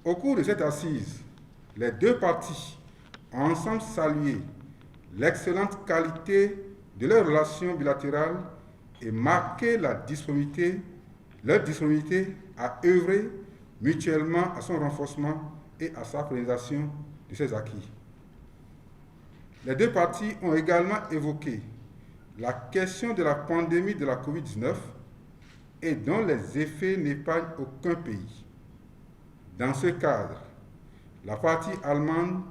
Au cours de cette assise, les deux parties ont ensemble salué l'excellente qualité de leurs relations bilatérales et marqué leur disponibilité à œuvrer mutuellement à son renforcement et à sa pérennisation de ses acquis. Les deux parties ont également évoqué la question de la pandémie de la COVID-19 et dont les effets n'épargnent aucun pays. Dans ce cadre, la partie allemande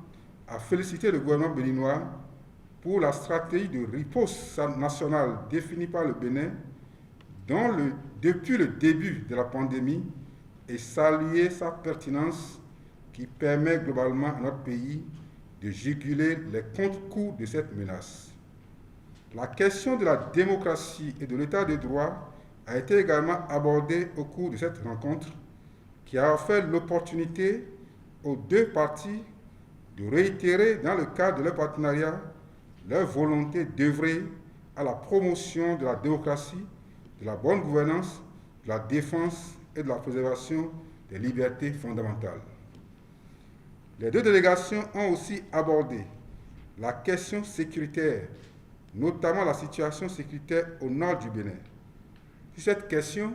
a félicité le gouvernement béninois pour la stratégie de riposte nationale définie par le Bénin depuis le début de la pandémie et salué sa pertinence qui permet globalement à notre pays de juguler les contre-coups de cette menace. La question de la démocratie et de l'état de droit a été également abordée au cours de cette rencontre qui a offert l'opportunité aux deux parties de réitérer dans le cadre de leur partenariat leur volonté d'œuvrer à la promotion de la démocratie, de la bonne gouvernance, de la défense et de la préservation des libertés fondamentales. Les deux délégations ont aussi abordé la question sécuritaire, notamment la situation sécuritaire au nord du Bénin. Sur cette question,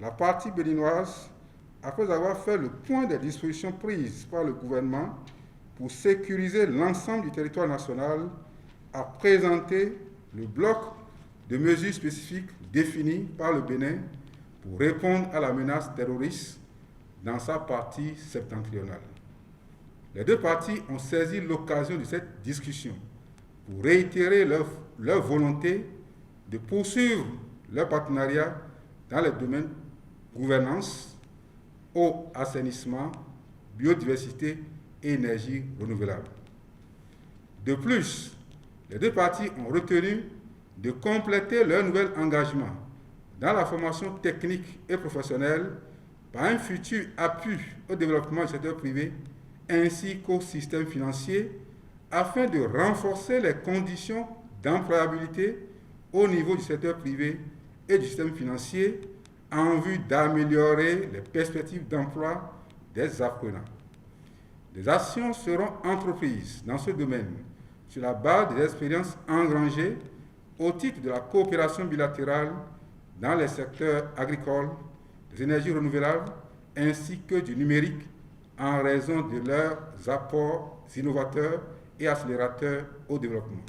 la partie béninoise, après avoir fait le point des dispositions prises par le gouvernement pour sécuriser l'ensemble du territoire national, a présenté le bloc de mesures spécifiques définies par le Bénin pour répondre à la menace terroriste dans sa partie septentrionale. Les deux parties ont saisi l'occasion de cette discussion pour réitérer leur volonté de poursuivre leur partenariat dans les domaines gouvernance, eau, assainissement, biodiversité et énergie renouvelable. De plus, les deux parties ont retenu de compléter leur nouvel engagement dans la formation technique et professionnelle par un futur appui au développement du secteur privé ainsi qu'au système financier afin de renforcer les conditions d'employabilité au niveau du secteur privé et du système financier en vue d'améliorer les perspectives d'emploi des apprenants. Des actions seront entreprises dans ce domaine sur la base des expériences engrangées au titre de la coopération bilatérale dans les secteurs agricoles, des énergies renouvelables ainsi que du numérique en raison de leurs apports innovateurs et accélérateurs au développement.